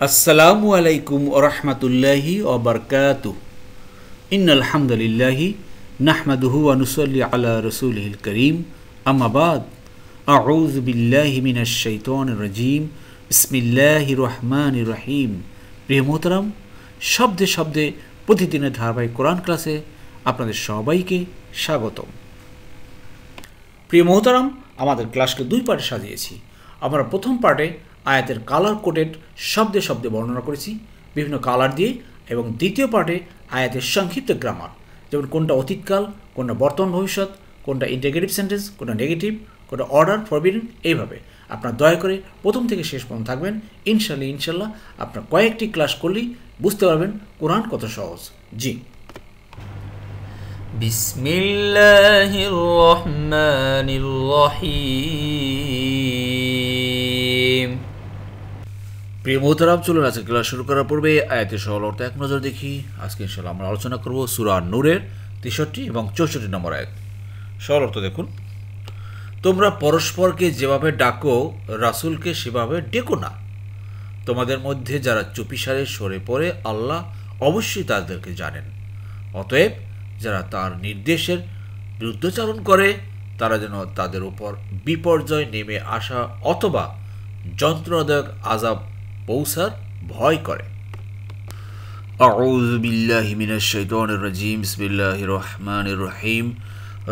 আসসালামু আলাইকুম ওরহমতুল্লাহি ওবরকাতুহ। ইন্নাল হামদুলিল্লাহি নাহমাদুহু ওয়া নুসাল্লি আলা রাসূলিহিল কারীম, আম্মা বাদ। আউযু বিল্লাহি মিনাশ শাইতানির রাজীম। বিসমিল্লাহির রহমানির রহিম। প্রিয় মোহতারাম, শব্দে শব্দে প্রতিদিনের ধারাবাহিক কোরআন ক্লাসে আপনাদের সবাইকে স্বাগতম। প্রিয় মোহতারাম, আমাদের ক্লাসকে দুই পার্টে সাজিয়েছি। আমরা প্রথম পার্টে আয়াতের কালার কোডেড শব্দে শব্দে বর্ণনা করেছি বিভিন্ন কালার দিয়ে, এবং দ্বিতীয় পার্টে আয়াতের সংক্ষিপ্ত গ্রামার, যেমন কোনটা অতীতকাল, কোনটা বর্তমান ভবিষ্যৎ, কোনটা ইন্টিগ্রেটিভ সেন্টেন্স, কোনটা নেগেটিভ, কোনটা অর্ডার ফরবিডেন। এইভাবে আপনারা দয়া করে প্রথম থেকে শেষ পর্যন্ত থাকবেন। ইনশাল্লাহ আপনার কয়েকটি ক্লাস করলেই বুঝতে পারবেন কোরআন কত সহজ। জি, বিসমিল্লাহির রহমানির রহিম। প্রিয় মোহতারাম, চলুন আজকে ক্লাস শুরু করার পূর্বে আয়াতের সরল অর্থ এক নজর দেখি। আজকে ইনশাআল্লাহ আমরা আলোচনা করব সূরা নূরের 63 এবং 64 নম্বর আয়াত। সরল অর্থ দেখুন, তোমরা পরস্পরকে যেভাবে ডাকো রাসূলকে সেভাবে ডেকো না। তোমাদের মধ্যে যারা চুপিসারে সরে পড়ে আল্লাহ অবশ্যই তাদেরকে জানেন। অতএব যারা তার নির্দেশের বিরুদ্ধাচরণ করে তারা যেন তাদের উপর বিপর্যয় নেমে আসা অথবা যন্ত্রণাদায়ক আযাব পৌঁছার ভয় করে। আউযু বিল্লাহি মিনাশ শাইতানির রাজীম। বিসমিল্লাহির রহমানির রহিম।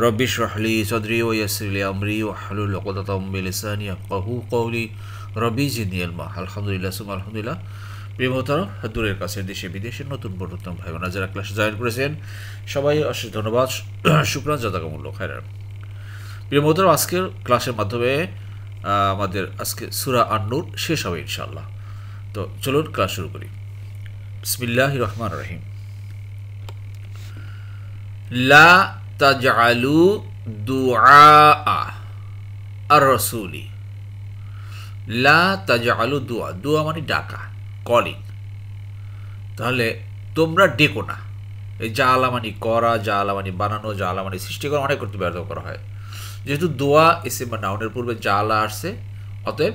রব্বি ইশরাহ লি সাদরি ওয়া ইয়াসসির লি আমরি ওয়াহলুল উকদাতাম মিন লিসানি ইয়াফকাহু কওলি রব্বি জিদনি ইলমা। আলহামদুলিল্লাহ সুম্মা আলহামদুলিল্লাহ। প্রিয় মোহতারাম, দূরের কাছে দেশে বিদেশের নতুন নতুন ভাই বোনেরা যারা ক্লাসে জয়েন করেছেন সবাই অশেষ ধন্যবাদ, শুকরান, জাযাকামুল্লাহ খায়রান। প্রিয় মোহতারাম, আজকের ক্লাসের মাধ্যমে আমাদের আজকে সূরা আন-নূর শেষ হবে ইনশাআল্লাহ। তো চলুন ক্লাস শুরু করি। বিসমিল্লাহির রহমানির রহিম। লা তাজআলু দুআ আর রাসূলি। লা তাজআলু দুআ, দুআ মানে ডাকা, কলিং। তাহলে তোমরা ডেকো না। এই জাআলা মানে করা, জাআলা মানে বানানো, জাআলা মানে সৃষ্টি করা, অনেক করতে ব্যবহার করা হয়। যেহেতু দোয়া ইসম বা নাউনের পূর্বে জাআলা আসছে, অতএব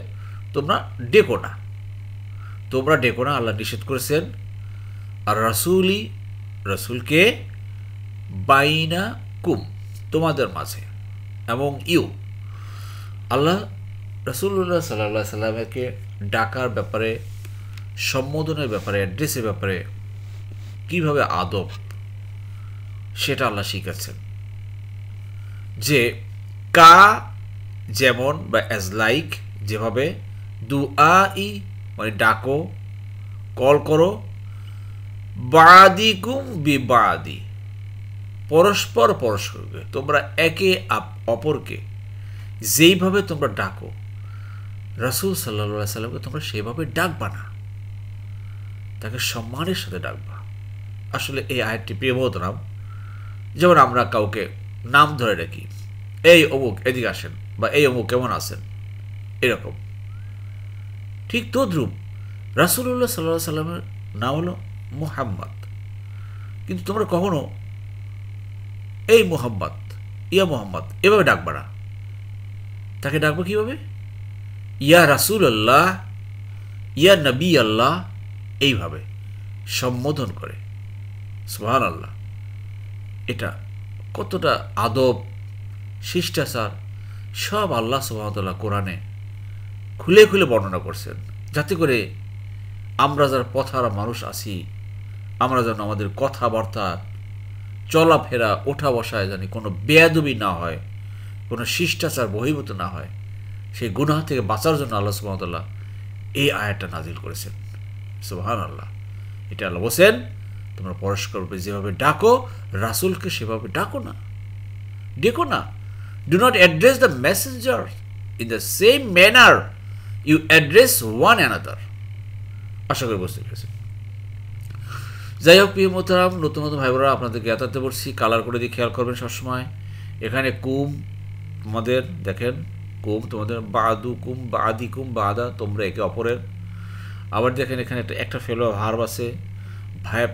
তোমরা ডেকো না। তোমরা ডেকো না, আল্লাহ নিষেধ করেছেন। আর রাসূলি, রাসূলকে, বাইনা কুম, তোমাদের মাঝে, এবং ইউ। আল্লাহ রাসূলুল্লাহ সাল্লাল্লাহু আলাইহি সাল্লামকে ডাকার ব্যাপারে, সম্বোধনের ব্যাপারে, অ্যাড্রেসের ব্যাপারে কিভাবে আদব, সেটা আল্লাহ শিখাচ্ছেন। যে কা যেমন বা অ্যাজ লাইক, যেভাবে, দুআই মানে ডাকো, কল করো, বাদিকুম বিবাদি পরস্পর পরস্পরকে, তোমরা একে অপরকে যেইভাবে তোমরা ডাকো রাসূল সাল্লাল্লাহু আলাইহি সাল্লামকে তোমরা সেভাবে ডাকবা না, তাকে সম্মানের সাথে ডাকবা। আসলে এই আয়াতটি প্রিয় মোহতারাম, যেমন আমরা কাউকে নাম ধরে রাখি, এই অমুক এদিকে আসেন, বা এই অমুক কেমন আছেন, এরকম। ঠিক তদ্রূপ রাসূলুল্লাহ সাল্লাল্লাহু আলাইহি সাল্লামের নাম হলো মুহাম্মদ, কিন্তু তোমরা কখনো এই মুহাম্মদ, ইয়া মুহাম্মদ এভাবে ডাকবা না। তাকে ডাকবো কিভাবে? ইয়া রাসূলুল্লাহ, ইয়া নবী আল্লাহ, এইভাবে সম্বোধন করে। সুবহানাল্লাহ। এটা কতটা আদব, শিষ্টাচার, সব আল্লাহ সুবহানাহু ওয়া তাআলা কোরআনে খুলে খুলে বর্ণনা করছেন, যাতে করে আমরা যারা পথহারা মানুষ আছি, আমরা যেন আমাদের কথাবার্তা, চলাফেরা, ওঠা বসায় জানি কোনো বেয়াদবি না হয়, কোনো শিষ্টাচার বহির্ভূত না হয়, সেই গুনাহ থেকে বাঁচার জন্য আল্লাহ সুবহানাহু ওয়া তাআলা এই আয়াতটা নাজিল করেছেন। সুবহানাল্লাহ। এটা আল্লাহ বলেন, তোমরা পরস্পরকে যেভাবে ডাকো রাসূলকে সেভাবে ডাকো না, ডেকো না। Do not address the messenger in the same manner you address one another. আশা করি বুঝতে পেরেছেন। যাই হোক প্রিয় মোহতারাম, নতুন নতুন ভাই বোনেরা, আপনাদেরকে এতাতে বলছি, কালার করে দিয়ে খেয়াল করবেন সবসময়। এখানে কুম তোমাদের, দেখেন কুম তোমাদের, বাদু কুম, বাদি কুম, বাদা তোমরা একে অপরের। আবার দেখেন এখানে একটা ফেলোয়া ভার্ব আছে,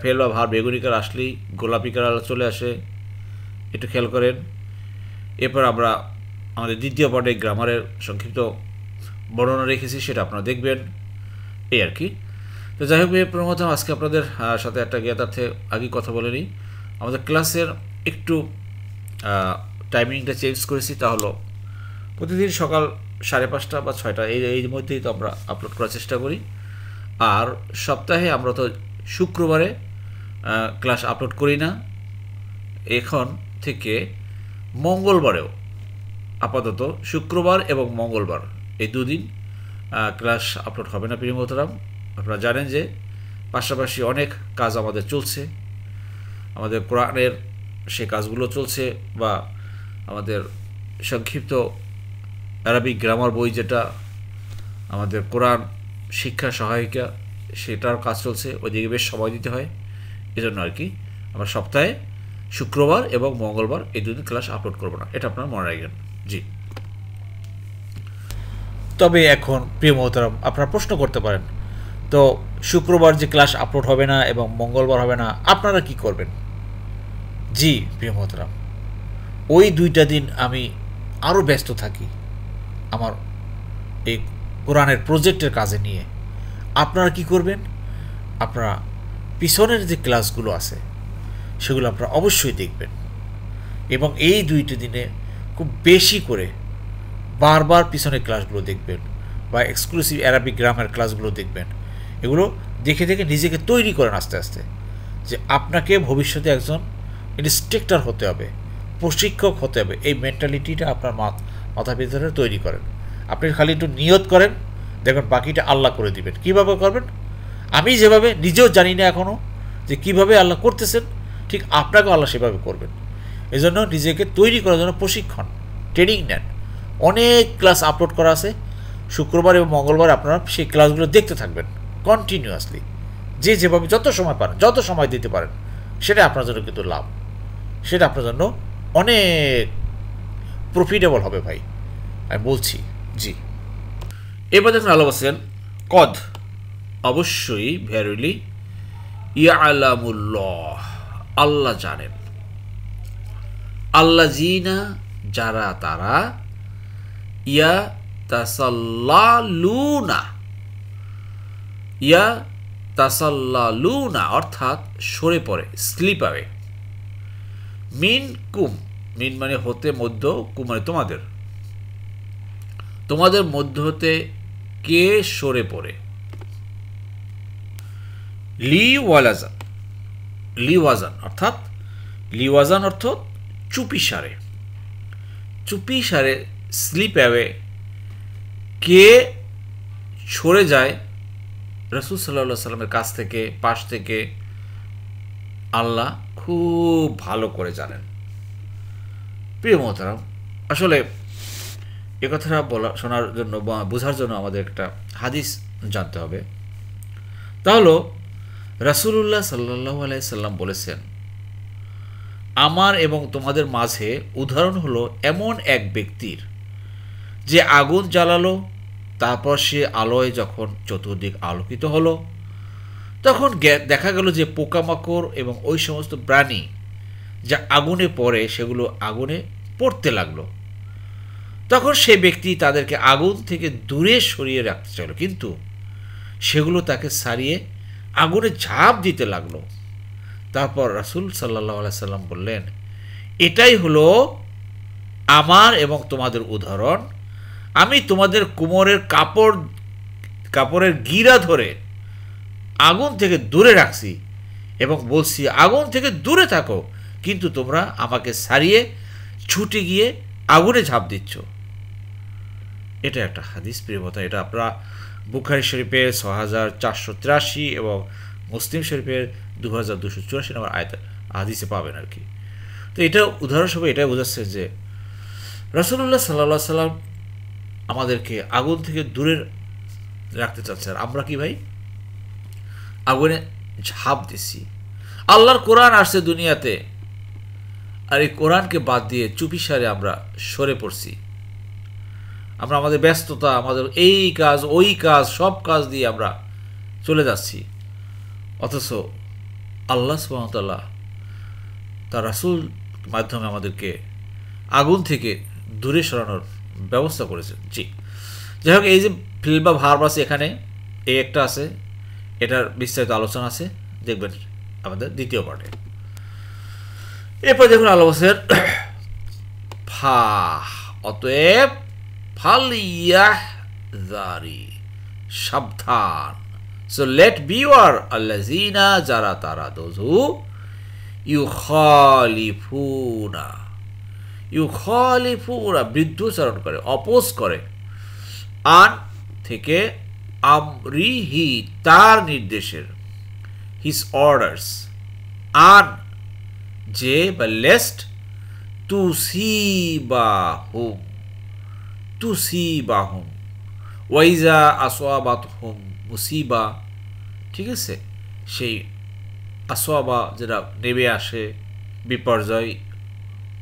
ফেলোয়া ভার্ব বেগুনি কালার আসলেই গোলাপি কালার চলে আসে, একটু খেয়াল করেন। এরপর আমরা আমাদের দ্বিতীয় পার্টে গ্রামারের সংক্ষিপ্ত বর্ণনা রেখেছি, সেটা আপনারা দেখবেন, এই আর কি। তো তো যাই হোক প্রথম আজকে আপনাদের সাথে একটা জ্ঞাতার্থে আগে কথা বলে নিই। আমাদের ক্লাসের একটু টাইমিংটা চেঞ্জ করেছি, তা হলো প্রতিদিন সকাল 5:30 বা 6টা এই মধ্যেই তো আমরা আপলোড করার চেষ্টা করি। আর সপ্তাহে আমরা তো শুক্রবারে ক্লাস আপলোড করি না। এখন থেকে মঙ্গলবারেও, আপাতত শুক্রবার এবং মঙ্গলবার এই দুদিন ক্লাস আপলোড হবে না প্রিয় মোহতারাম। আপনারা জানেন যে পাশাপাশি অনেক কাজ আমাদের চলছে, আমাদের কোরআনের সে কাজগুলো চলছে, বা আমাদের সংক্ষিপ্ত আরবিক গ্রামার বই যেটা আমাদের কোরআন শিক্ষা সহায়িকা, সেটার কাজ চলছে, ওইদিকে বেশ সময় দিতে হয়। এজন্য আর কি আমরা সপ্তাহে শুক্রবার এবং মঙ্গলবার এই দুদিন ক্লাস আপলোড করব না, এটা আপনারা মনে রাখবেন। জি, তবে এখন প্রিয় মোহতারাম আপনারা প্রশ্ন করতে পারেন, তো শুক্রবার যে ক্লাস আপলোড হবে না এবং মঙ্গলবার হবে না, আপনারা কি করবেন? জি প্রিয় মোহতারাম, ওই 2টা দিন আমি আরও ব্যস্ত থাকি আমার এই কোরআনের প্রজেক্টের কাজে নিয়ে। আপনারা কি করবেন? আপনারা পিছনের যে ক্লাসগুলো আছে সেগুলো আপনারা অবশ্যই দেখবেন, এবং এই 2টি দিনে খুব বেশি করে বারবার পিছনের ক্লাসগুলো দেখবেন, বা এক্সক্লুসিভ অ্যারাবিক গ্রামার ক্লাসগুলো দেখবেন। এগুলো দেখে দেখে নিজেকে তৈরি করেন আস্তে আস্তে, যে আপনাকে ভবিষ্যতে একজন ইনস্ট্রাক্টর হতে হবে, প্রশিক্ষক হতে হবে। এই মেন্টালিটিটা আপনার মাথার ভিতরে তৈরি করেন। আপনি খালি একটু নিয়ত করেন, দেখুন বাকিটা আল্লাহ করে দিবেন। কীভাবে করবেন? আমি যেভাবে নিজেও জানি না এখনও যে কীভাবে আল্লাহ করতেছেন, ঠিক আপনাকেও আল্লাহ সেভাবে করবেন। এজন্য নিজেকে তৈরি করার জন্য প্রশিক্ষণ, ট্রেনিং নেন। অনেক ক্লাস আপলোড করা আছে, শুক্রবার এবং মঙ্গলবার আপনারা সেই ক্লাসগুলো দেখতে থাকবেন কন্টিনিউয়াসলি, যে যেভাবে যত সময় পারেন, যত সময় দিতে পারেন, সেটা আপনার জন্য কিন্তু লাভ, সেটা আপনার জন্য অনেক প্রফিটেবল হবে ভাই, আমি বলছি। জি, এবার দেখুন আল্লাহ বলছেন কদ, অবশ্যই, ভেরিলি, ইয়ালামুল্লাহ, আল্লাহ জানেন, আল্লাযিনা, যারা তারা, ইয়া তাসাল্লালুনা, ইয়া তাসাল্লালুনা অর্থাৎ সরে পড়ে, স্লিপ আওয়ে, মিন কুম, মিন মানে হতে, মধ্য, কুম মানে তোমাদের, তোমাদের মধ্য হতে কে সরে পড়ে। লিওয়ালাজান, লিওয়াজান অর্থাৎ, লিওয়াজান অর্থ চুপি সারে, চুপি সারে, স্লিপ অ্যাওয়ে, কে সরে যায় রাসূল সাল্লাল্লাহু আলাইহি সাল্লামের কাছ থেকে, পাশ থেকে, আল্লাহ খুব ভালো করে জানেন। প্রিয় মোহতারাম, আসলে এ কথাটা শোনার জন্য বা বোঝার জন্য আমাদের একটা হাদিস জানতে হবে। তাহলে রাসূলুল্লাহ সাল্লাল্লাহু আলাইহি সাল্লাম বলেছেন, আমার এবং তোমাদের মাঝে উদাহরণ হলো এমন এক ব্যক্তির যে আগুন জ্বালালো, তারপর সে আলোয় যখন চতুর্দিক আলোকিত হলো, তখন দেখা গেল যে পোকামাকড় এবং ওই সমস্ত প্রাণী যা আগুনে পড়ে সেগুলো আগুনে পড়তে লাগলো। তখন সেই ব্যক্তি তাদেরকে আগুন থেকে দূরে সরিয়ে রাখতে চাইল, কিন্তু সেগুলো তাকে সারিয়ে আগুনে ঝাঁপ দিতে লাগলো। তারপর রাসূল সাল্লাল্লাহু আলাইহি সাল্লাম বললেন, এটাই হলো আমার এবং তোমাদের উদাহরণ। আমি তোমাদের কোমরের কাপড়ের গিরা ধরে আগুন থেকে দূরে রাখছি এবং বলছি আগুন থেকে দূরে থাকো, কিন্তু তোমরা আমাকে সারিয়ে ছুটে গিয়ে আগুনে ঝাঁপ দিচ্ছ। এটা একটা হাদিস প্রিয়তা, এটা আপনারা বুখারী শরীফের ৬৪৮৩ এবং মুসলিম শরীফের ২২৮৪ নম্বর আয়াত হাদিসে পাবেন আর কি। তো এটা উদাহরণস্বরূপ এটাই বোঝাচ্ছে যে রাসূলুল্লাহ সাল্লাল্লাহু আলাইহি সাল্লাম আমাদেরকে আগুন থেকে দূরে রাখতে চাচ্ছে, আর আমরা কি ভাই আগুনে ঝাঁপ দিছি। আল্লাহর কোরআন আসছে দুনিয়াতে, আর এই কোরআনকে বাদ দিয়ে চুপিসারে আমরা সরে পড়ছি। আমরা আমাদের ব্যস্ততা, আমাদের এই কাজ ওই কাজ, সব কাজ দিয়ে আমরা চলে যাচ্ছি, অথচ আল্লাহ সুবহানাহু ওয়া তাআলা তার রাসূল মাধ্যমে আমাদেরকে আগুন থেকে দূরে সরানোর ব্যবস্থা করেছেন। জি, যাই হোক, এই যে ফিল বা ভার্ব আছে, এখানে এই একটা আছে, এটার বিস্তারিত আলোচনা আছে, দেখবেন আমাদের দ্বিতীয় পার্টে। এরপর দেখুন আল্লাহ বলছেন ফা, অতএব ফালিয়াহযারি, সাবধান। সো লেট বিওয়ার আল্লাযিনা, যারা তারা, দোজ হু ইউখালিফুনা, বিরুদ্ধাচরণ করে, অপোজ করে, আন থেকে, আমরিহি তার নির্দেশের, হিজ অর্ডার্স, আন যে বা লেস্ট, তুসিবাহুম, ওয়াইজা আসওয়াবাতহুম মুসিবা, ঠিক আছে, সেই আসওয়াবা যেটা নেমে আসে বিপর্যয়,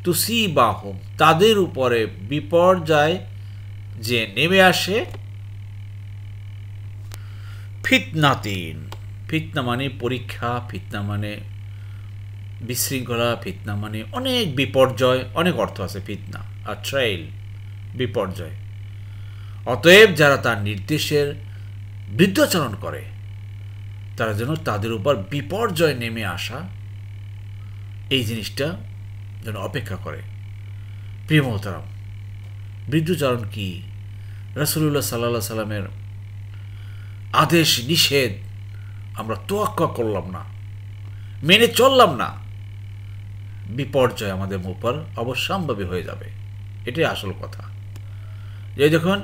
তুসিবাহুম তাদের উপরে বিপর্যয় যে নেমে আসে, ফিতনাতিন, ফিতনা মানে পরীক্ষা, ফিতনা মানে বিশৃঙ্খলা, ফিতনা মানে অনেক বিপর্যয়, অনেক অর্থ আছে ফিতনা আর ট্রায়াল, বিপর্যয়। অতএব যারা তার নির্দেশের বিরুদ্ধাচরণ করে, তারা যেন তাদের উপর বিপর্যয় নেমে আসা এই জিনিসটা যেন অপেক্ষা করে। প্রিয় মোহতারাম, বিরুদ্ধাচরণ কি? রাসূলুল্লাহ সাল্লাল্লাহু আলাইহি সাল্লামের আদেশ নিষেধ আমরা তোয়াক্কা করলাম না, মেনে চললাম না, বিপর্যয় আমাদের উপর অবশ্যম্ভাবী হয়ে যাবে। এটাই আসল কথা। যে দেখুন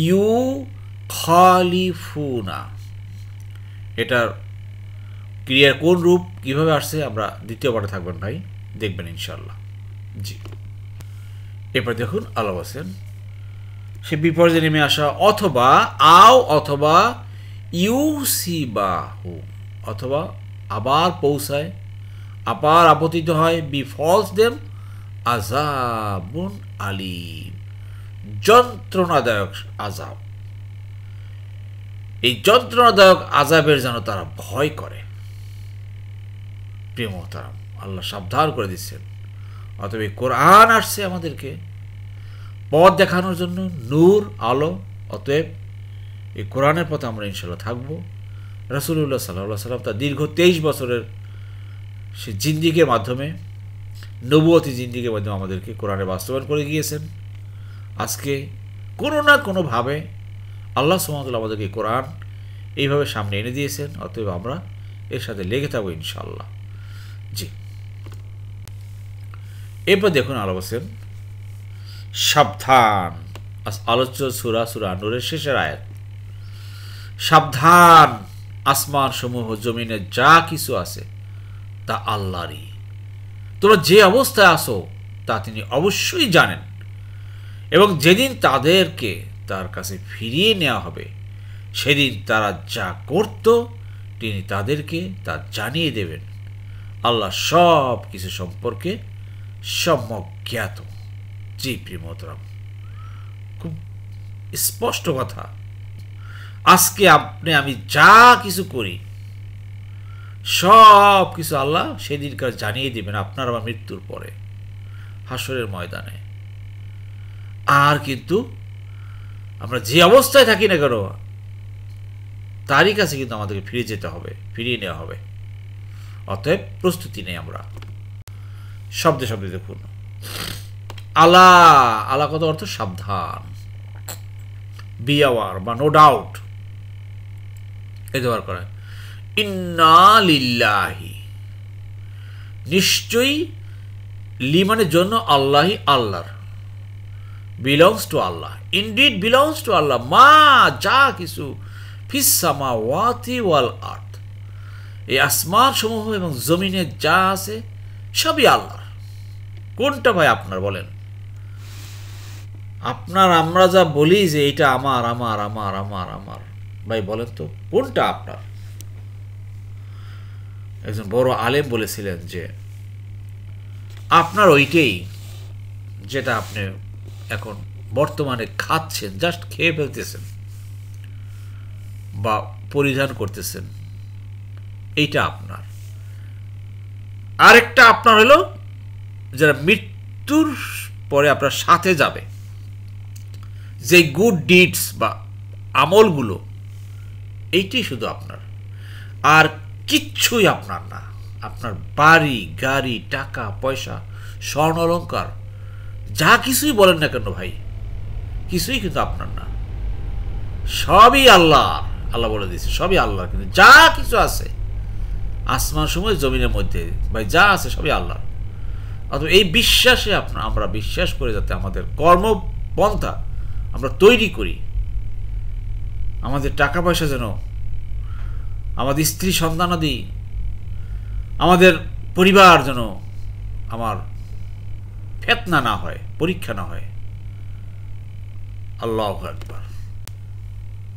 ইউ খালিফুনা, এটার ক্রিয়ার কোন রূপ কিভাবে আসছে আমরা দ্বিতীয় পাঠে থাকবেন ভাই, দেখবেন ইনশাল্লাহ। জি, এরপর দেখুন আল্লাহ বলেন সে বিপর্যয় নেমে আসা, অথবা ইউসিবাহু, অথবা আবার পৌঁছায়, আবার আপতিত হয়, বিফলস দেম আযাবুন আলীম, যন্ত্রণাদায়ক আযাব। এই যন্ত্রণাদায়ক আযাবের যেন তারা ভয় করে। প্রিয় মোহতারাম, আল্লাহ সাবধান করে দিচ্ছেন। অতএব এই কোরআন আসছে আমাদেরকে পথ দেখানোর জন্য, নূর, আলো। অতএব এই কোরআনের পথে আমরা ইনশাল্লাহ থাকবো। রাসূলুল্লাহ সাল্লাল্লাহু আলাইহি সাল্লাম তার দীর্ঘ 23 বছরের সে জিন্দিগির মাধ্যমে, নবুয়তি জিন্দিগির মাধ্যমে আমাদেরকে কোরআনে বাস্তবায়ন করে গিয়েছেন। আজকে কোনো না কোনোভাবে আল্লাহ সুবহানাহু ওয়া তাআলা আমাদেরকে কোরআন এইভাবে সামনে এনে দিয়েছেন। অতএব আমরা এর সাথে লেগে থাকবো ইনশাআল্লাহ। জি, এরপর দেখুন আল্লাহ বলেন সাবধান, আলোচ্য সূরা নূরের শেষের আয়াত। সাবধান, আসমান সমূহ জমিনে যা কিছু আছে তা আল্লাহরই। তোমরা যে অবস্থায় আসো তা তিনি অবশ্যই জানেন, এবং যেদিন তাদেরকে তার কাছে ফিরিয়ে নেওয়া হবে সেদিন তারা যা করত তিনি তাদেরকে তা জানিয়ে দেবেন। আল্লাহ সব কিছু সম্পর্কে সম্যক জ্ঞাত। জি প্রিয় মোহতারাম, খুব স্পষ্ট কথা। আজকে আমি যা কিছু করি সব কিছু আল্লাহ সেদিনকার জানিয়ে দিবেন, আপনার আমার মৃত্যুর পরে হাসরের ময়দানে। আর কিন্তু আমরা যে অবস্থায় থাকি না কেন তারই কাছে কিন্তু আমাদেরকে ফিরে যেতে হবে, ফিরিয়ে নেওয়া হবে। অতএব প্রস্তুতি নেই আমরা। শব্দে শব্দে দেখুন আলা কত অর্থ? সাবধান, বি আওয়ার বা নো ডাউট এই ব্যবহার করা। ইন্না লিল্লাহি, নিশ্চয়ই, লি মানে জন্য, আল্লাহি আল্লাহর, belongs to Allah, indeed belongs to Allah, মা যা কিছু, ফিস সামাওয়াতি ওয়াল আরদ, এই আসমান সমূহ এবং জমিনে যা আছে সবই আল্লাহর। কোনটা ভাই আপনার বলেন? আপনার আমরা যা বলি যে এটা আমার আমার আমার আমার আমার, ভাই বলেন তো কোনটা আপনার? একজন বড় আলেম বলেছিলেন যে আপনার ওইটাই যেটা আপনি এখন বর্তমানে খাচ্ছেন, জাস্ট খেয়ে ফেলতেছেন বা পরিধান করতেছেন, এইটা আপনার। আরেকটা আপনার হলো যারা মৃত্যুর পরে আপনার সাথে যাবে, যে গুড ডিডস বা আমলগুলো, এইটাই শুধু আপনার। আর কিচ্ছুই আপনার না। আপনার বাড়ি গাড়ি টাকা পয়সা স্বর্ণ অলঙ্কার যা কিছুই বলেন না কেন ভাই, কিছুই কিন্তু আপনার না, সবই আল্লাহ। আল্লাহ বলে দিয়েছে সবই আল্লাহ, কিন্তু যা কিছু আছে আসমান সময় জমিনের মধ্যে ভাই যা আছে সবই আল্লাহ। অথবা এই বিশ্বাসে আমরা বিশ্বাস করে যাতে আমাদের কর্মপন্থা আমরা তৈরি করি, আমাদের টাকা পয়সা যেন, আমাদের স্ত্রী সন্তানাদি, আমাদের পরিবার যেন আমার ফেতনা না হয়, পরীক্ষা না হয়। আল্লাহু আকবার।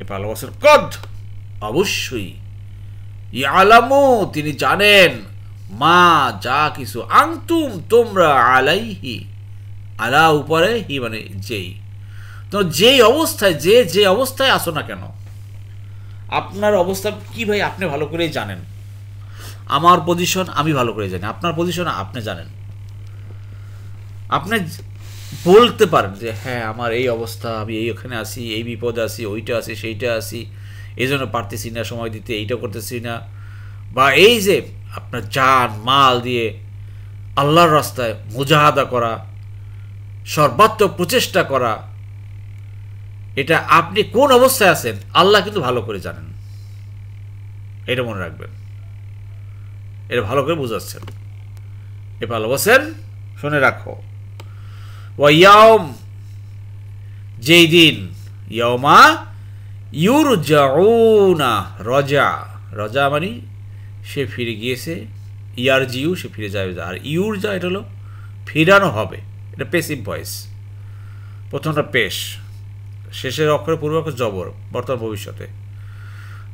এবার আল্লাহ বলেন কদ, অবশ্যই, ইয়ালামু, তিনি জানেন, মা, যা কিছু, আনতুম, তোমরা, আলাইহি, আলা, উপরে, হি মানে যেই, তো যেই অবস্থায় যে অবস্থায় আসো না কেন, আপনার অবস্থা কি ভাই আপনি ভালো করেই জানেন। আমার পজিশন আমি ভালো করে জানি, আপনার পজিশন আপনি জানেন। আপনি বলতে পারেন যে হ্যাঁ আমার এই অবস্থা, আমি এইখানে আসি, এই বিপদে আসি, ওইটা আসি, সেইটা আসি, এই জন্য পারতেছি না সময় দিতে, এইটা করতেছি না, বা এই যে আপনার জান মাল দিয়ে আল্লাহর রাস্তায় মুজাহাদা করা, সর্বাত্মক প্রচেষ্টা করা, এটা আপনি কোন অবস্থায় আছেন আল্লাহ কিন্তু ভালো করে জানেন। এটা মনে রাখবেন, এটা ভালো করে বুঝাচ্ছেন। এ ভালো বলছেন, শুনে রাখো। ওয়াইয়াম, যেই দিন, ইয়ামা ইউরজাউনা, রজা, রজা মানে সে ফিরে গিয়েছে, ইয়ারজিউ সে ফিরে যাবে, আর ইউরজা এটা হলো ফিরানো হবে, এটা পেসিভ ভয়েস, প্রথমটা পেশ, শেষের অক্ষরে পূর্ব অক্ষর জবর, বর্তমান ভবিষ্যতে।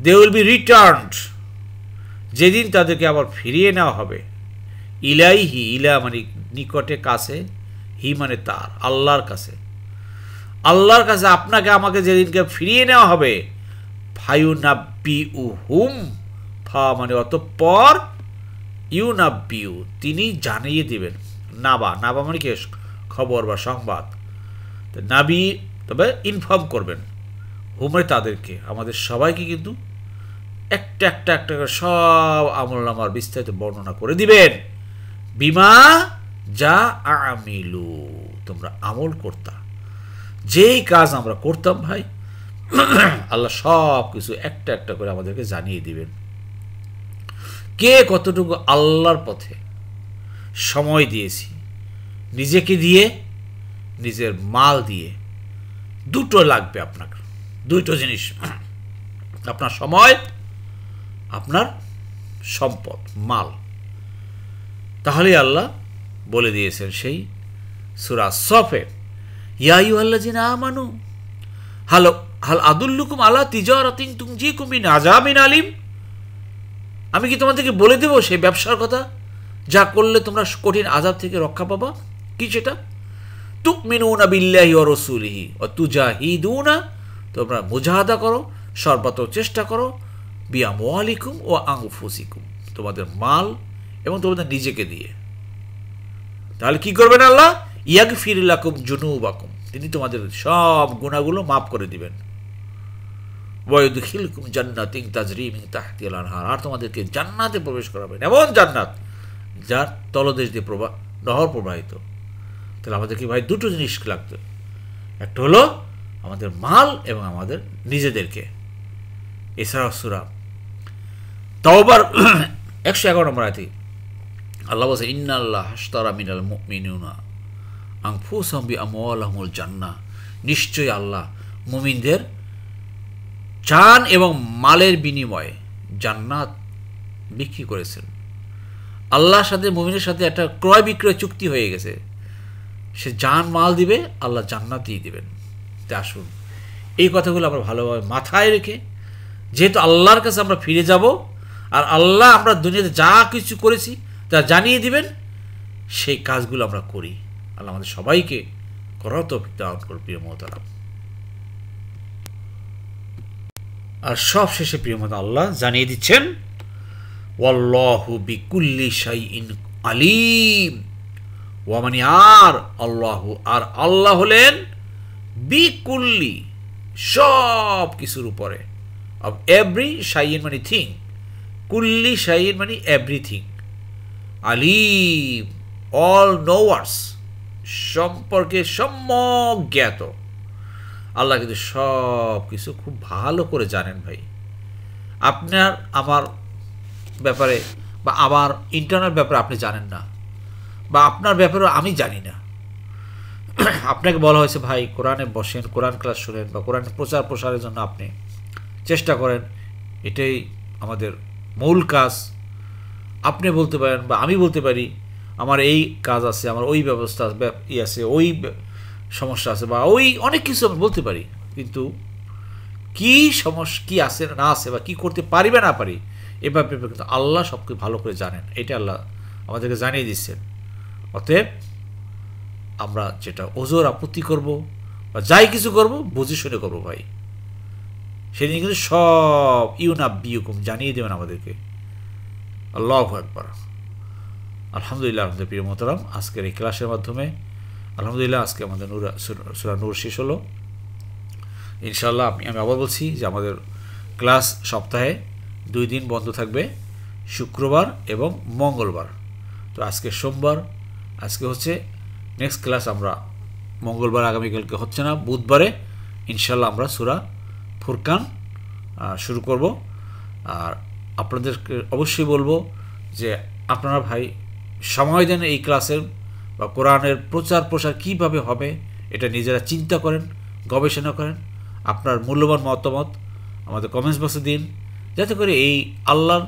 দে উইল বি রিটার্নড, যেদিন তাদেরকে আবার ফিরিয়ে নেওয়া হবে, ইলাইহি, ইলা মানে নিকটে, কাছে, হি মানে তার, আল্লাহর কাছে। আল্লাহর কাছে আপনাকে আমাকে যেদিনকে ফিরিয়ে নেওয়া হবে, ফায়ুনাব্বিউহুম, ফা মানে অতঃপর, ইউনাব্বিউ তিনি জানিয়ে দিবেন, নাবা, নাবা মানে কি খবর বা সংবাদ, নাবি তবে ইনফর্ম করবেন, হুমে তাদেরকে, আমাদের সবাইকে কিন্তু একটা একটা একটা করে সব আমল নামার বিস্তারিত বর্ণনা করে দিবেন, বিমা যা আমিলু, তোমরা আমল করতা, যেই কাজ আমরা করতাম ভাই আল্লাহ সব কিছু একটা একটা করে আমাদেরকে জানিয়ে দিবেন। কে কতটুকু আল্লাহর পথে সময় দিয়েছি, নিজেকে দিয়ে, নিজের মাল দিয়ে, দুটো লাগবে আপনার, দুটো জিনিস, আপনার সময়, আপনার সম্পদ, মাল। তাহলে আল্লাহ বলে দিয়েছেন সেই সূরা সফে, ইয়া আইয়ুহাল্লাযিনা আমানু হাল আদুল্লুকুম আলা তিজারাতিন তুনজিকুম মিন আযাবিন আলিম, আমি কি তোমাদেরকে বলে দেব সেই ব্যবসার কথা যা করলে তোমরা কঠিন আযাব থেকে রক্ষা পাবা। কি সেটা? তুমিনুনা বিল্লাহি ওয়া রাসূলিহি ওয়া তুজাহিদুনা, তোমরা মুজাহাদা করো, সর্বাত্মক চেষ্টা করো, বিআমওয়ালিকুম ওয়া আনফুসিকুম, তোমাদের মাল এবং তোমাদের নিজেকে দিয়ে। তাহলে কি করবেন আল্লাহ? ইয়াগফির লাকুম যুনুবাকুম, তিনি তোমাদের সব গুনাহগুলো মাফ করে দিবেন। ওয়া ইউদখিলকুম জান্নাতিন তাজরি মিন তাহতিহাল আনহার, আর তোমাদেরকে জান্নাতে প্রবেশ করাবেন, এমন জান্নাত যার তলদেশ দিয়ে নহর প্রবাহিত। তাহলে আমাদেরকে ভাই দুটো জিনিস লাগতো, একটা হলো আমাদের মাল এবং আমাদের নিজেদেরকে। এছাড়াও সূরা তাওবার 111 নম্বর আয়াতে আল্লাহ বলছে, ইন্নাল্লাহ আশতারা মিনাল মুমিনিনা আনফুসাহুম বিআমওয়ালিহিমুল জান্নাহ, নিশ্চয়ই আল্লাহ মুমিনদের জান এবং মালের বিনিময়ে জান্নাত বিক্রি করেছেন। আল্লাহর সাথে মুমিনের সাথে একটা ক্রয় বিক্রয় চুক্তি হয়ে গেছে, সে জান মাল দিবে, আল্লাহ জান্নাত দিয়ে দিবেন। তাই আসুন এই কথাগুলো আমরা ভালোভাবে মাথায় রেখে, যেহেতু আল্লাহর কাছে আমরা ফিরে যাব, আর আল্লাহ আমরা দুনিয়াতে যা কিছু করেছি তা জানিয়ে দিবেন, সেই কাজগুলো আমরা করি। আল্লাহ আমাদের সবাইকে করার তৌফিক দান করুন প্রিয় মুহতারাম। আর সব শেষে প্রিয় মুহতারাম আল্লাহ জানিয়ে দিচ্ছেন, ওয়াল্লাহু বিকুল্লি শাইইন আলিম, ওয়া মানে আর আল্লাহু, আর আল্লাহ হলেন বিকুল্লি সব কিছুর উপরে, অফ এভরি শাইইন মানে থিং, কুল্লি শাইইন মানে এভরিথিং, আলিম অল নোয়ার্স, সম্পর্কে সম্যক জ্ঞাত। আল্লাহ কিন্তু সব কিছু খুব ভালো করে জানেন ভাই। আপনার আমার ব্যাপারে বা আমার ইন্টারনাল ব্যাপারে আপনি জানেন না, বা আপনার ব্যাপারেও আমি জানি না। আপনাকে বলা হয়েছে ভাই কোরআনে বসেন, কোরআন ক্লাস শুনেন বা কোরআন প্রচার প্রসারের জন্য আপনি চেষ্টা করেন, এটাই আমাদের মূল কাজ। আপনি বলতে পারেন বা আমি বলতে পারি আমার এই কাজ আছে, আমার ওই ব্যবস্থা আছে, ওই সমস্যা আছে, বা ওই অনেক কিছু আমি বলতে পারি, কিন্তু কি সমস্যা কি আছে না আছে বা কি করতে পারি বা না পারি এ ব্যাপারে কিন্তু আল্লাহ সব কিছু ভালো করে জানেন। এটা আল্লাহ আমাদেরকে জানিয়ে দিচ্ছেন। অতএব আমরা যেটা ওজোর আপত্তি করব বা যাই কিছু করব বুঝে শুনে করবো ভাই। সেদিন কিন্তু সব ইউনাব্বিউকুম জানিয়ে দেবেন আমাদেরকে। আল্লাহু আকবার। আলহামদুলিল্লাহ। আমাদের প্রিয় মোহতারাম, আজকের এই ক্লাসের মাধ্যমে আলহামদুলিল্লাহ আজকে আমাদের সূরা নূর শেষ হলো। ইনশাআল্লাহ আমি আবার বলছি যে আমাদের ক্লাস সপ্তাহে 2 দিন বন্ধ থাকবে, শুক্রবার এবং মঙ্গলবার। তো আজকে সোমবার, আজকে হচ্ছে নেক্সট ক্লাস আমরা মঙ্গলবার আগামীকালকে হচ্ছে না, বুধবারে ইনশাআল্লাহ আমরা সূরা ফুরকান শুরু করব। আর আপনাদেরকে অবশ্যই বলবো যে আপনারা ভাই সময় দেন এই ক্লাসের বা কোরআনের প্রচার প্রসার কীভাবে হবে এটা নিজেরা চিন্তা করেন, গবেষণা করেন। আপনার মূল্যবান মতামত আমাদের কমেন্টস বক্সে দিন, যাতে করে এই আল্লাহর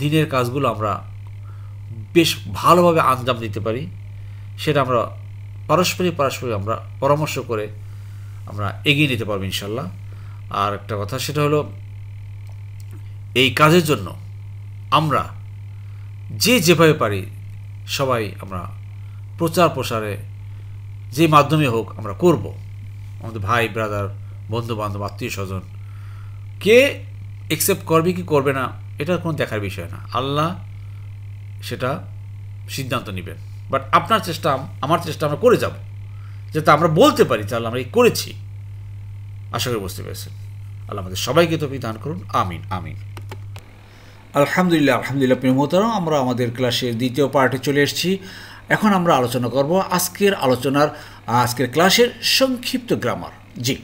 দিনের কাজগুলো আমরা বেশ ভালোভাবে আঞ্জাম দিতে পারি। সেটা আমরা পারস্পরিক আমরা পরামর্শ করে আমরা এগিয়ে নিতে পারবো ইনশাল্লাহ। আর একটা কথা সেটা হলো, এই কাজের জন্য আমরা যেভাবে পারি সবাই আমরা প্রচার প্রসারে যে মাধ্যমে হোক আমরা করব। আমাদের ভাই ব্রাদার, বন্ধু বান্ধব, আত্মীয় স্বজন কে অ্যাকসেপ্ট করবে কি করবে না এটা কোনো দেখার বিষয় না, আল্লাহ সেটা সিদ্ধান্ত নেবেন। বাট আপনার চেষ্টা আমার চেষ্টা আমরা করে যাব, যাতে আমরা বলতে পারি তাহলে আমরা এই করেছি। আশা করি বুঝতে পেরেছেন। আল্লাহ আমাদের সবাইকে তৌফিক দান করুন। আমিন আমিন। আলহামদুলিল্লাহ। আলহামদুলিল্লাহ প্রিয় মোহতারাম, আমরা আমাদের ক্লাসের দ্বিতীয় পার্টে চলে এসেছি। এখন আমরা আলোচনা করব আজকের ক্লাসের সংক্ষিপ্ত গ্রামার। জি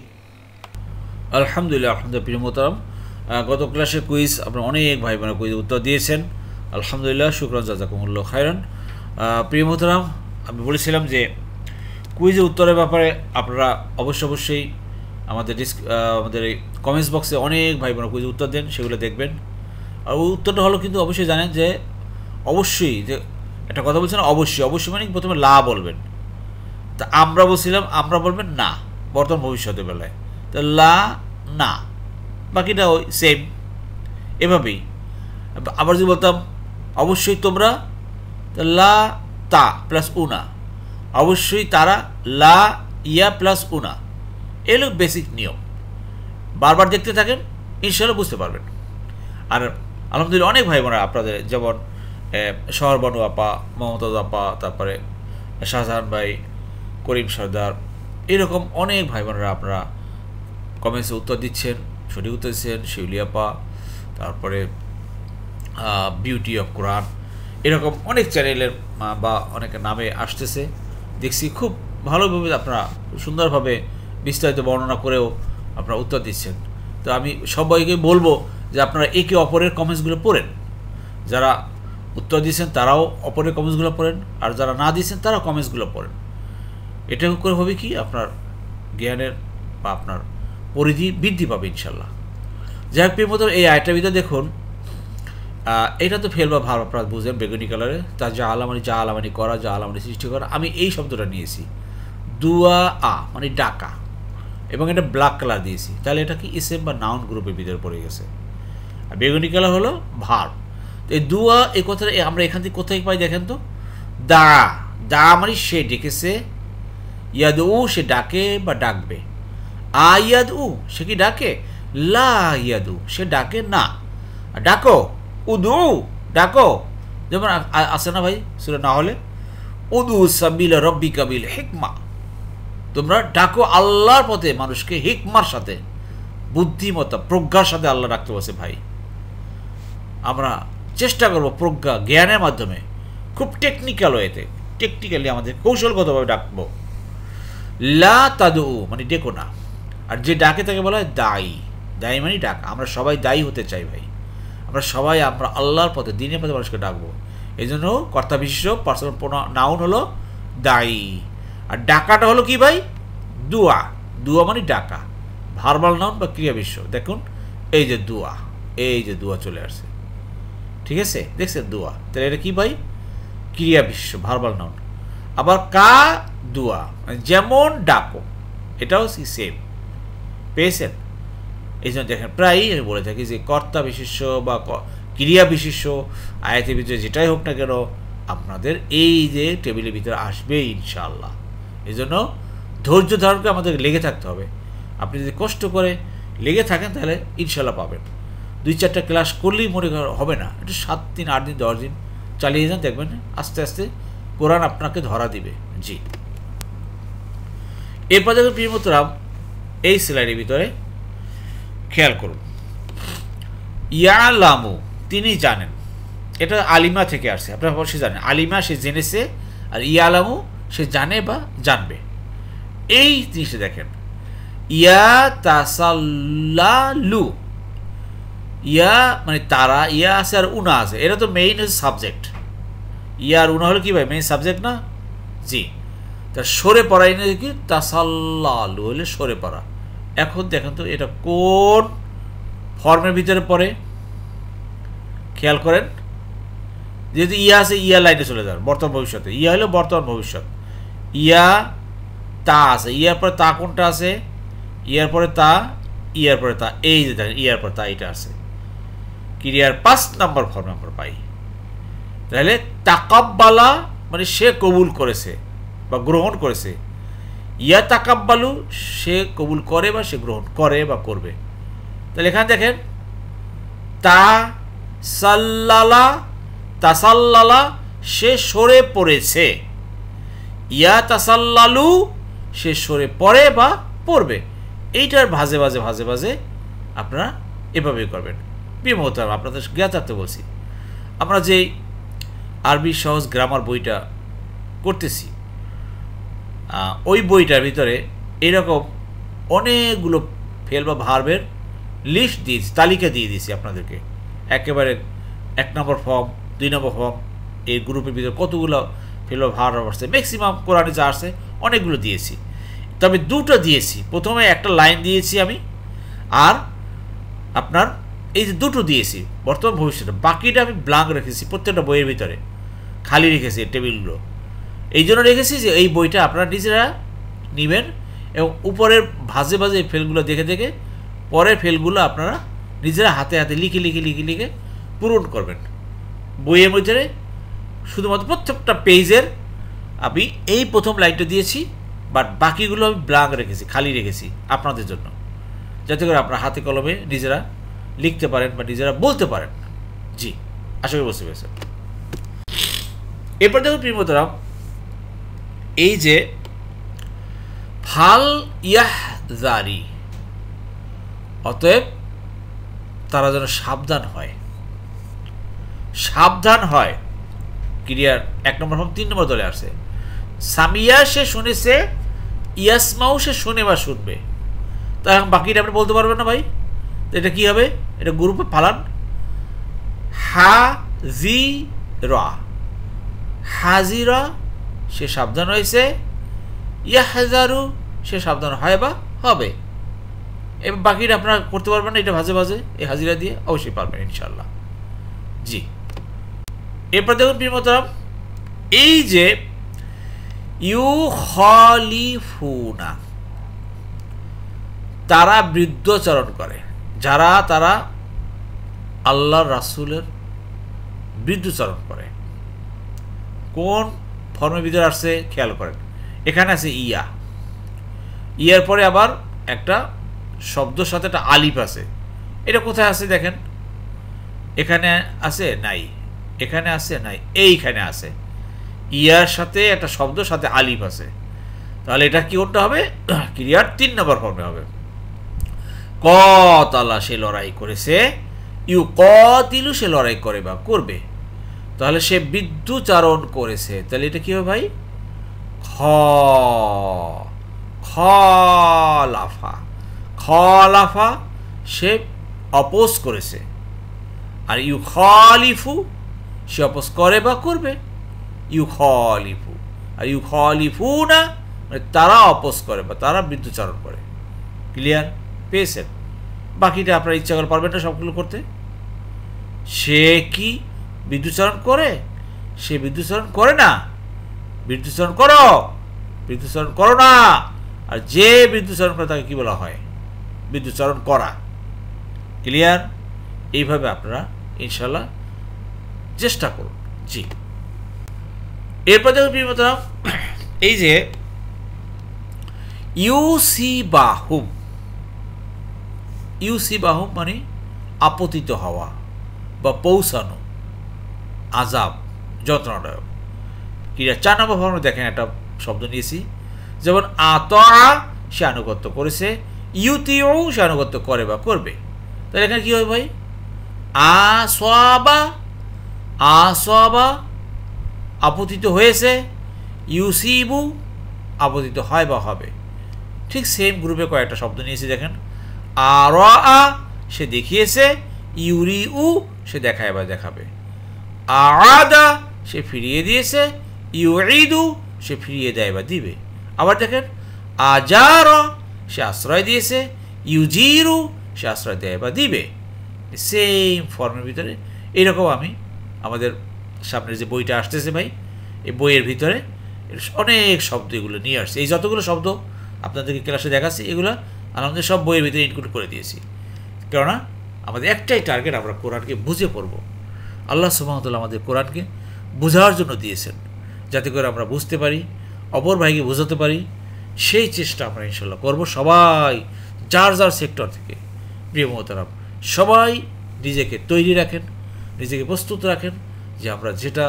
আলহামদুলিল্লাহ। আলহামদুলিল্লাহ প্রিয় মোহতারাম, গত ক্লাসে কুইজ আপনারা অনেক ভাই বোনেরা কুইজ উত্তর দিয়েছেন, আলহামদুলিল্লাহ, শুকরান জাযাকুমুল্লাহ খায়রান। প্রিয় মোহতারাম, আমি বলেছিলাম যে কুইজের উত্তরের ব্যাপারে আপনারা অবশ্যই আমাদের এই কমেন্টস বক্সে অনেক ভাই বোনেরা কুইজের উত্তর দেন, সেগুলো দেখবেন। আর উত্তরটা হলো কিন্তু অবশ্যই জানেন যে অবশ্যই যে একটা কথা বলছেন, অবশ্যই মানে প্রথমে লা বলবেন। তা আমরা বলছিলাম আমরা বলবেন না, বর্তমান ভবিষ্যতের বেলায়। তো লা না, বাকিটা ওই সেম এভাবেই। আবার যদি বলতাম অবশ্যই তোমরা, লা তা প্লাস উনা, অবশ্যই তারা, লা ইয়া প্লাস উনা। এগুলো বেসিক নিয়ম, বারবার দেখতে থাকেন, ইনশাআল্লাহ বুঝতে পারবেন। আর আলহামদুলিল্লাহ অনেক ভাই বোনেরা আপনাদের, যেমন শহর বানু আপা, মমতাজ আপা, তারপরে শাহজাহান ভাই, করিম সর্দার, এরকম অনেক ভাই বোনেরা আপনারা কমেন্টসে উত্তর দিচ্ছেন, সঠিক উত্তর দিচ্ছেন। শিউলি আপা, তারপরে বিউটি অফ কোরআন, এরকম অনেক চ্যানেলের বা অনেকের নামে আসতেছে, দেখছি খুব ভালোভাবে আপনারা সুন্দরভাবে বিস্তারিত বর্ণনা করেও আপনারা উত্তর দিচ্ছেন। তো আমি সবাইকে বলবো যে আপনারা একে অপরের কমেন্টসগুলো পড়েন, যারা উত্তর দিয়েছেন তারাও অপরের কমেন্টসগুলো পড়েন, আর যারা না দিয়েছেন তারাও কমেন্টসগুলো পড়েন। এটা করে হবে কি আপনার জ্ঞানের বা আপনার পরিধি বৃদ্ধি পাবে ইনশাল্লাহ। যাই হোক প্রিয় মতো, এই আয়টার ভিতরে দেখুন, এটা তো ফেল বা ভাব আপনারা বুঝেন বেগুনি কালারে, তা যা আলামানি করা, যা আলামানি সৃষ্টি করা। আমি এই শব্দটা নিয়েছি, দুয়া মানে ডাকা, এবং এটা ব্ল্যাক কালার দিয়েছি, তাহলে এটা কি ইসেম বা নাউন গ্রুপের ভিতরে পড়ে গেছে। আর বেগুনি কালার হলো ভার্ব। তো এই দুয়া এই কথাটা আমরা এখান থেকে কোথায় পাই দেখেন তো, দা মানে সে ডেকেছে, ইয়াদ উ সে ডাকে বা ডাকবে, ইয়াদ উ সে কি ডাকে, লা ইয়াদ উ সে ডাকে না। ডাকো, উদু ডাকো, যেমন আছে না ভাই সূরা না হলে, উদু সাবিলা রব্বিকা বিল হিকমা, তোমরা ডাকো আল্লাহর পথে মানুষকে হিকমার সাথে, বুদ্ধিমত্তা প্রজ্ঞার সাথে আল্লাহ ডাকতে বসে ভাই। আমরা চেষ্টা করব প্রজ্ঞা জ্ঞানের মাধ্যমে খুব টেকনিক্যাল ওয়েতে টেকনিক্যালি আমাদের কৌশলগতভাবে ডাকবো। লা তাদু মানে ডেকো না, আর যে ডাকে তাকে বলা হয় দায়ী। দায়ী মানে ডাক। আমরা সবাই দায়ী হতে চাই ভাই, আমরা সবাই আমরা আল্লাহর পথে দিনের পথে মানুষকে ডাকবো। এই জন্য কর্তা বিশেষ্য পার্সোনাল নাউন হলো দায়ী, আর ডাকাটা হলো কি ভাই? দুয়া। দুয়া মানে ডাকা, ভার্বাল নাউন বা ক্রিয়া বিশেষ্য। দেখুন এই যে দুয়া, এই যে দুয়া চলে আসছে, ঠিক আছে, দেখছেন দুয়া, তাহলে এটা কি ভাই? ক্রিয়া বিশেষ্য, ভার্বাল নাউন। আবার কা দুয়া মানে যেমন ডাকো, এটাও সেম, পেয়েছেন? এই জন্য দেখেন প্রায়ই আমি বলে থাকি যে কর্তা বিশেষ্য বা ক্রিয়া বিশেষ্য আয়াতের ভিতরে যেটাই হোক না কেন আপনাদের এই যে টেবিলের ভিতরে আসবে ইনশাআল্লাহ। এই জন্য ধৈর্য ধারণ করে আমাদের লেগে থাকতে হবে। আপনি যদি কষ্ট করে লেগে থাকেন তাহলে ইনশাআল্লাহ পাবেন। 2-4টা ক্লাস করলেই মনে হবে না, একটু 7 দিন 8 দিন 10 দিন চালিয়ে যান, দেখবেন আস্তে আস্তে কোরআন আপনাকে ধরা দিবে। জি, এরপর দেখুন প্রিয় মোহতারাম, এই স্লাইডের ভিতরে খেয়াল করুন, ইয়ালামু তিনি জানেন, এটা আলিমা থেকে আসছে, আপনারা অবশ্যই জানেন। আলিমা সে জেনেছে, আর ইয়ালামু সে জানে বা জানবে। এই জিনিসটা দেখেন, ইয়া তাসাল্লালু, ইয়া মানে তারা, ইয়া আছে আর উনা আছে, এটা তো মেইন হচ্ছে সাবজেক্ট। ইয়া আর উনা হলো কি ভাই? মেইন সাবজেক্ট না? জি, তার সরে পড়া এনে কি? তাসাল্লালু হলে সরে পড়া। এখন দেখেন তো এটা কোন ফর্মের ভিতরে পড়ে, খেয়াল করেন। যেহেতু ইয়া আছে, ইয়া লাইনে চলে যান, বর্তমান ভবিষ্যতে। ইয়া হলো বর্তমান ভবিষ্যৎ। ইয়া তা আছে, ইয়ার পরে তা কোনটা আছে? ইয়ার পরে তা, ইয়ার পরে তা, এই যে দেখেন ইয়ার পরে তা এটা আছে, ক্রিয়ার 5 নম্বর ফর্মে আমরা পাই। তাহলে তাকাব্বালা মানে সে কবুল করেছে বা গ্রহণ করেছে। ইয়া তাকাব্বালু সে কবুল করে বা সে গ্রহণ করে বা করবে। তাহলে এখানে দেখেন তা সাল্লালা, তাসাল্লালা সে সরে পড়েছে। ইয়া তাসাল্লালু সে সরে পড়ে বা পড়বে। এইটার ভাজে ভাজে ভাজে ভাজে আপনারা এভাবেই করবেন। প্রিয় মোহতারাম, আপনাদের জ্ঞাতার্থে বলছি, আমরা যে আরবি সহজ গ্রামার বইটা করতেছি, ওই বইটার ভিতরে এইরকম অনেকগুলো ফেল বা ভার্বের লিস্ট দিয়েছি, তালিকা দিয়ে দিয়েছি আপনাদেরকে। একেবারে 1 নম্বর ফর্ম, 2 নম্বর ফর্ম, এই গ্রুপের ভিতরে কতগুলো ফেল বা ভার্ব আসছে, ম্যাক্সিমাম কোরআনে যা আসছে অনেকগুলো দিয়েছি। তবে 2টা দিয়েছি, প্রথমে একটা লাইন দিয়েছি আমি, আর আপনার এই যে 2টো দিয়েছি বর্তমান ভবিষ্যতে, বাকিটা আমি ব্ল্যাঙ্ক রেখেছি। প্রত্যেকটা বইয়ের ভিতরে খালি রেখেছি টেবিলগুলো। এই জন্য রেখেছি যে এই বইটা আপনারা নিজেরা নেবেন এবং উপরের ভাজে ভাজে ফেলগুলো দেখে দেখে পরের ফেলগুলো আপনারা নিজেরা হাতে হাতে লিখে লিখে লিখে লিখে পূরণ করবেন। বইয়ের মধ্যে শুধুমাত্র প্রত্যেকটা পেজের আমি এই প্রথম লাইনটা দিয়েছি, বাট বাকিগুলো আমি ব্ল্যাঙ্ক রেখেছি, খালি রেখেছি আপনাদের জন্য, যাতে করে আপনারা হাতে কলমে নিজেরা লিখতে পারেন বা নিজেরা বলতে পারেন। জি, আশা করি বুঝতে পেরেছেন। এরপর দেখুন প্রিয় মোহতারাম, এই যে ফাল ইয়াহজারি, অতএব তারা যেন সাবধান হয়। সাবধান হয় ক্রিয়ার 1 নম্বর ফর্ম 3 নম্বর দলে আসছে। সামিয়া সে শুনেছে, ইয়াসমাউ সে শুনে বা শুনবে। তা এখন বাকিটা আপনি বলতে পারবেন না ভাই, এটা কি হবে? এটা গ্রুপে ফালান। হাজিরা, হাজিরা সে সাবধান হয়েছে, ইয়াহজারু সে সাবধান হয় বা হবে। এবার বাকিটা আপনারা করতে পারবেন না, এটা ভাজে ভাজে এই হাজিরা দিয়ে অবশ্যই পারবেন ইনশাল্লাহ। জি, এরপর দেখুন প্রিয় মোহতারাম, এই যে ইউখালিফুনা তারা বৃদ্ধচারণ করে, যারা তারা আল্লাহর রাসূলের বৃদ্ধচারণ করে। কোন ফর্মের ভিতরে আসছে খেয়াল করেন, এখানে আছে ইয়া, ইয়ার পরে আবার একটা শব্দের সাথে একটা আলিফ আছে। এটা কোথায় আছে দেখেন, এখানে আছে নাই, এখানে আছে নাই, এইখানে আছে। ইয়ার সাথে একটা শব্দের সাথে আলিফ আছে, তাহলে এটা কি করতে হবে? ক্রিয়ার 3 নম্বর ফর্মে হবে। কতালা সে লড়াই করেছে, ইউকাতিলু সে লড়াই করে বা করবে, তাহলে সে বিদ্যুচারণ করেছে, তাহলে এটা কি হবে ভাই? খলাফা, খলাফা সে অপোজ করেছে, আর ইউখালিফু সে অপোজ করে বা করবে, ইউখালিফু। আর ইউখালিফু না মানে তারা অপোজ করে বা তারা বিদ্যুচারণ করে। ক্লিয়ার? পেয়েছেন? বাকিটা আপনারা ইচ্ছা করে পারবেন না সবগুলো করতে। সে কি বিদ্যুচারণ করে? সে বিদ্যুচারণ করে না। বিদ্যুচারণ করো, বিদ্যুচারণ করো না। আর যে বিদ্যুচারণ করে তাকে কি বলা হয়? বিদ্যুচারণ করা। ক্লিয়ার? এইভাবে আপনারা ইনশাল্লাহ চেষ্টা করুন। জি, এরপর দেখুন প্রিয়তম, এই যে ইউসিবাহুম, ইউসিবাহুম মানে আপতিত হওয়া বা পৌঁছানো, আজাব, যন্ত্রণাদায়ক। ক্লিয়ার? 4 নম্বর ফর্মে দেখেন একটা শব্দ নিয়েছি, যেমন আতা সে আনুগত্য করেছে, ইউতিউ সে আনুগত্য করে বা করবে। তাহলে এখানে কি হবে ভাই? আসওয়াবা, আসওয়াবা আপতিত হয়েছে, ইউসিবু আপতিত হয় বা হবে। ঠিক সেম গ্রুপে কয়েকটা শব্দ নিয়েছি দেখেন। আরা সে দেখিয়েছে, ইউরিউ সে দেখায় বা দেখাবে, আদা সে ফিরিয়ে দিয়েছে, ইউইদু সে ফিরিয়ে দেয় বা দিবে। আবার দেখেন, আজার সে আশ্রয় দিয়েছে, ইউজিরু সে আশ্রয় দেয় বা দিবে। সেম ফর্মের ভিতরে এইরকম আমি আমাদের সামনের যে বইটা আসতেছে ভাই, এই বইয়ের ভিতরে অনেক শব্দ এগুলো নিয়ে আসছে। এই যতগুলো শব্দ আপনাদেরকে ক্লাসে দেখাচ্ছি এগুলো আমাদের সব বইয়ের ভিতরে ইনক্লুড করে দিয়েছি। কেননা আমাদের একটাই টার্গেট, আমরা কোরআনকে বুঝে পড়ব। আল্লাহ সুবহানাহু ওয়া তাআলা আমাদের কোরআনকে বোঝার জন্য দিয়েছেন, যাতে করে আমরা বুঝতে পারি, অপর ভাইকে বোঝাতে পারি। সেই চেষ্টা আমরা ইনশাল্লাহ করব, সবাই যার যার সেক্টর থেকে। প্রিয় মোহতারাম, সবাই নিজেকে তৈরি রাখেন, নিজেকে প্রস্তুত রাখেন, যে আমরা যেটা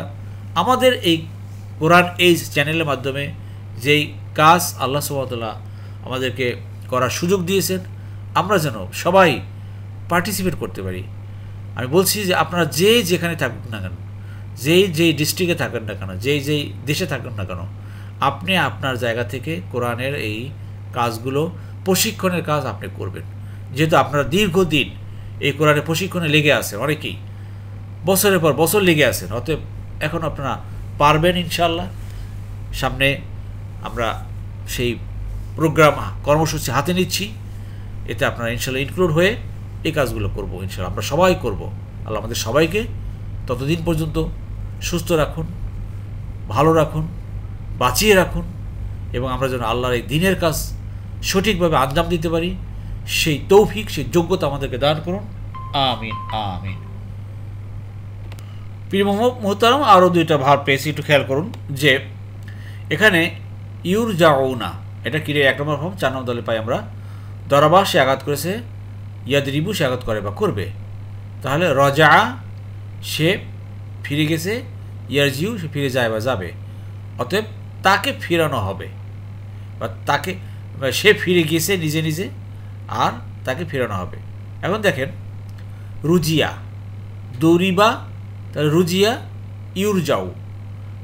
আমাদের এই কোরআন এই চ্যানেলের মাধ্যমে যেই কাজ আল্লাহ সুবহানাহু ওয়া তাআলা আমাদেরকে করার সুযোগ দিয়েছেন, আমরা যেন সবাই পার্টিসিপেট করতে পারি। আমি বলছি যে আপনারা যেখানে থাকুন না কেন, যেই ডিস্ট্রিক্টে থাকেন না কেন, যেই দেশে থাকুন না কেন, আপনি আপনার জায়গা থেকে কোরআনের এই কাজগুলো, প্রশিক্ষণের কাজ আপনি করবেন। যেহেতু আপনারা দীর্ঘদিন এই কোরআনের প্রশিক্ষণে লেগে আছেন, অনেকেই বছরের পর বছর লেগে আছেন, অতএব এখন আপনারা পারবেন ইনশাল্লাহ। সামনে আমরা সেই প্রোগ্রাম, কর্মসূচি হাতে নিচ্ছি, এতে আপনারা ইনশাল্লাহ ইনক্লুড হয়ে এই কাজগুলো করব ইনশাল্লাহ, আমরা সবাই করব। আল্লাহ আমাদের সবাইকে ততদিন পর্যন্ত সুস্থ রাখুন, ভালো রাখুন, বাঁচিয়ে রাখুন, এবং আমরা যেন আল্লাহর এই দিনের কাজ সঠিকভাবে আঞ্জাম দিতে পারি, সেই তৌফিক, সেই যোগ্যতা আমাদেরকে দান করুন। আমিন আমিন। প্রিয় মুহতারাম, আরও দুইটা ভার পেয়েছি, একটু খেয়াল করুন যে এখানে ইউরজাউনা, এটা কি রে? 1 নম্বর ফর্ম 4 নম্বর দলে পাই আমরা। দরাবা সে আঘাত করেছে, ইয়াদরিবু সে আঘাত করে বা করবে। তাহলে রজা সে ফিরে গেছে, ইয়ারজিউ সে ফিরে যায় বা যাবে। অতএব তাকে ফিরানো হবে, বা তাকে, সে ফিরে গিয়েছে নিজে নিজে, আর তাকে ফেরানো হবে। এখন দেখেন, রুজিয়া, দৌরিবা, তাহলে রুজিয়া, ইউরজাউ,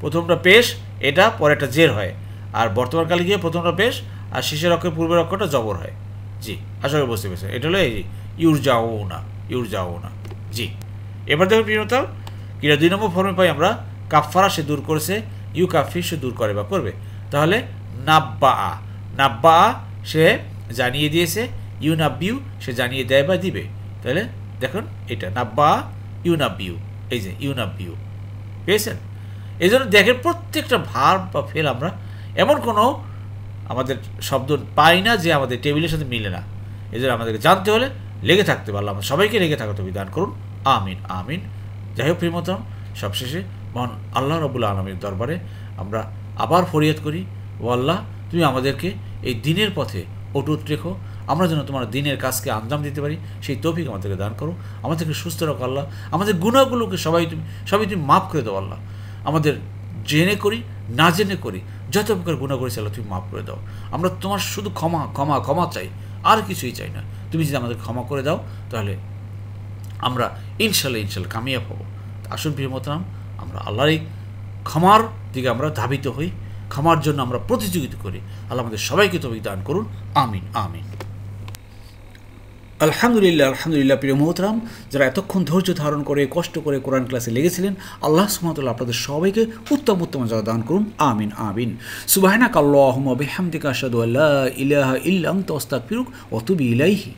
প্রথমটা পেশ, এটা পরেরটা জের হয়, আর বর্তমানকালে গিয়ে প্রথমটা পেশ আর শেষের অক্ষর পূর্বের অক্ষরটা জবর হয়। জি, আশা করি বুঝতে পেরেছেন। এটা হলো এই ইউরজাউনা, ইউরজাউনা। জি, এবার দেখুন প্রিয়তা, কিরা 2 নম্বর ফর্মে পাই আমরা, কাফারা সে দূর করেছে, ইউ কাফি সে দূর করে বা করবে। তাহলে নাব্বা, নাব্বা সে জানিয়ে দিয়েছে, ইউ নাব্বিউ সে জানিয়ে দেয় বা দিবে। তাহলে দেখুন এটা নাব্বা, ইউ নাব্বিউ, এই যে ইউ নাব্বিউ, পেয়েছেন? এই জন্য দেখেন প্রত্যেকটা ভার্ব বা ফেল আমরা এমন কোনো আমাদের শব্দ পাই না যে আমাদের টেবিলের সাথে মিলে না। এই জন্য আমাদেরকে জানতে হলে লেগে থাকতে পারলাম, আমরা সবাইকে লেগে থাকতে বিধান করুন। আমিন আমিন। যাই হোক প্রিয়তম, সবশেষে মহান আল্লাহ রাব্বুল আলামিনের দরবারে আমরা আবার ফরিয়াদ করি, ও আল্লাহ, তুমি আমাদেরকে এই দিনের পথে অটুট রেখো, আমরা যেন তোমার দিনের কাজকে আঞ্জাম দিতে পারি, সেই তৌফিক আমাদেরকে দান করো। আমাদেরকে সুস্থ রাখো আল্লাহ, আমাদের গুনাহগুলোকে সবই তুমি মাফ করে দাও আল্লাহ। আমাদের জেনে করি না জেনে করি যত প্রকার গুনাহ করেছি আল্লাহ তুমি মাফ করে দাও। আমরা তোমার শুধু ক্ষমা ক্ষমা ক্ষমা চাই, আর কিছুই চাই না। তুমি যদি আমাদের ক্ষমা করে দাও, তাহলে আমরা ইনশাল্লাহ কামিয়াব হব। আসুন প্রিয় মোহতারাম, আমরা আল্লাহরই ক্ষমার দিকে আমরা ধাবিত হই, ক্ষমার জন্য আমরা প্রতিযোগিতা করি। আল্লাহ আমাদের সবাইকে তৌফিক দান করুন। আমিন আমিন। আলহামদুলিল্লাহ প্রিয় মোহতারাম, যারা এতক্ষণ ধৈর্য ধারণ করে কষ্ট করে কোরআন ক্লাসে লেগেছিলেন, আল্লাহ সুবহানাহু ওয়া তাআলা আপনাদের সবাইকে উত্তম জাযা দান করুন। আমিন আমিন। সুবহানাকাল্লাহুম্মা ওয়া বিহামদিকা আশহাদু আল্লা ইলাহা ইল্লা আনতা আস্তাগফিরুকা ওয়া আতুবু ইলাইহি।